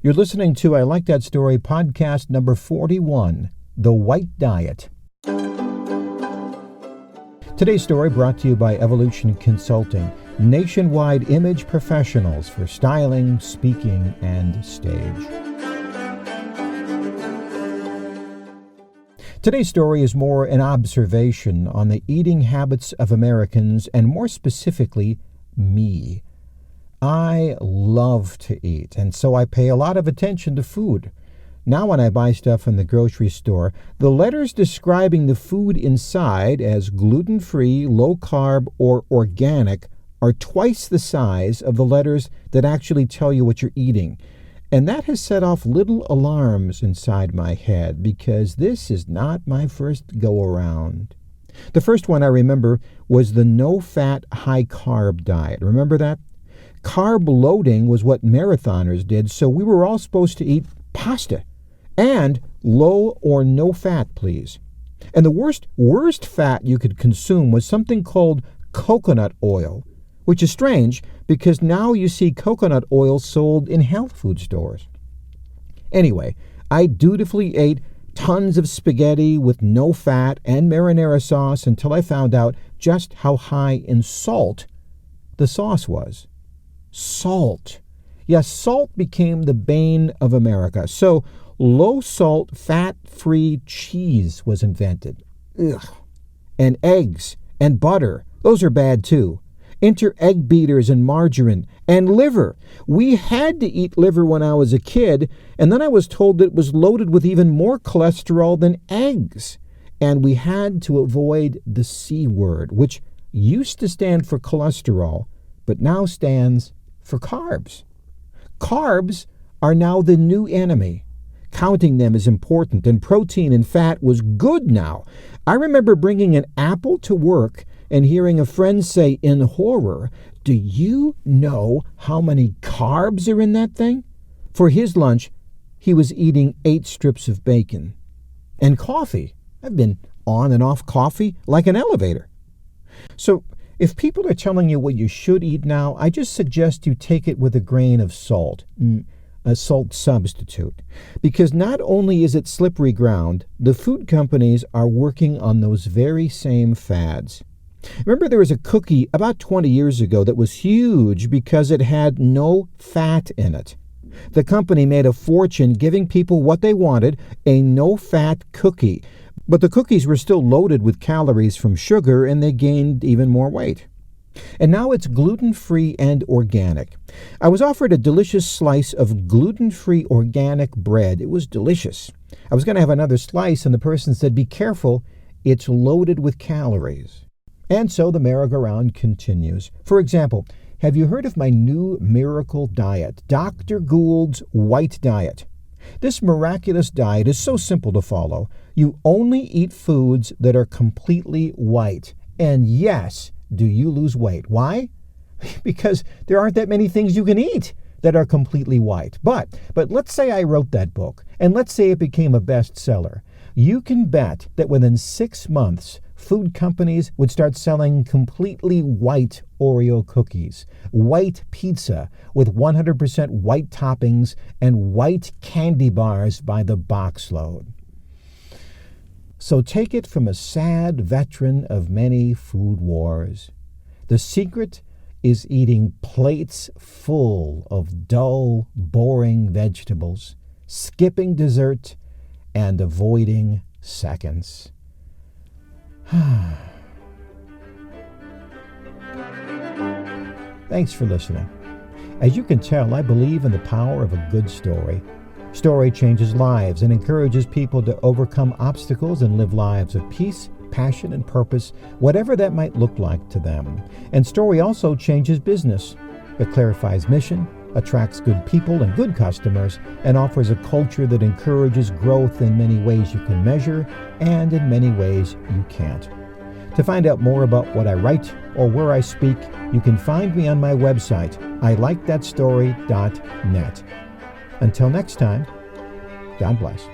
You're listening to I Like That Story podcast number 41, The White Diet. Today's story brought to you by Evolution Consulting, nationwide image professionals for styling, speaking, and stage. Today's story is more an observation on the eating habits of Americans, and more specifically, me. I love to eat, and so I pay a lot of attention to food. Now when I buy stuff in the grocery store, the letters describing the food inside as gluten-free, low-carb, or organic are twice the size of the letters that actually tell you what you're eating. And that has set off little alarms inside my head, because this is not my first go-around. The first one I remember was the no-fat, high-carb diet. Remember that? Carb loading was what marathoners did, so we were all supposed to eat pasta. And low or no fat, please. And the worst fat you could consume was something called coconut oil, which is strange because now you see coconut oil sold in health food stores. Anyway, I dutifully ate tons of spaghetti with no fat and marinara sauce until I found out just how high in salt the sauce was. Salt. Yes, salt became the bane of America. So low-salt, fat-free cheese was invented. Ugh. And eggs and butter, those are bad too. Enter egg beaters and margarine and liver. We had to eat liver when I was a kid, and then I was told that it was loaded with even more cholesterol than eggs. And we had to avoid the C word, which used to stand for cholesterol, but now stands for carbs. Carbs are now the new enemy. Counting them is important, and protein and fat was good now. I remember bringing an apple to work and hearing a friend say in horror, "Do you know how many carbs are in that thing?" For his lunch, he was eating 8 strips of bacon. And coffee. I've been on and off coffee like an elevator. So if people are telling you what you should eat now, I just suggest you take it with a grain of salt. A salt substitute. Because not only is it slippery ground, the food companies are working on those very same fads. Remember, there was a cookie about 20 years ago that was huge because it had no fat in it. The company made a fortune giving people what they wanted, a no-fat cookie. But the cookies were still loaded with calories from sugar, and they gained even more weight. And now it's gluten-free and organic. I was offered a delicious slice of gluten-free organic bread. It was delicious. I was going to have another slice, and the person said, "Be careful, it's loaded with calories." And so the merry-go-round continues. For example, have you heard of my new miracle diet, Dr. Gould's White Diet? This miraculous diet is so simple to follow. You only eat foods that are completely white. And yes, do you lose weight? Why? Because there aren't that many things you can eat that are completely white. But let's say I wrote that book, and let's say it became a bestseller. You can bet that within 6 months, food companies would start selling completely white Oreo cookies, white pizza with 100% white toppings, and white candy bars by the boxload. So take it from a sad veteran of many food wars. The secret is eating plates full of dull, boring vegetables, skipping dessert, and avoiding seconds. Thanks for listening. As you can tell, I believe in the power of a good story. Story changes lives and encourages people to overcome obstacles and live lives of peace, passion, and purpose, whatever that might look like to them. And story also changes business. It clarifies mission, attracts good people and good customers, and offers a culture that encourages growth in many ways you can measure and in many ways you can't. To find out more about what I write or where I speak, you can find me on my website, ilikethatstory.net. Until next time, God bless.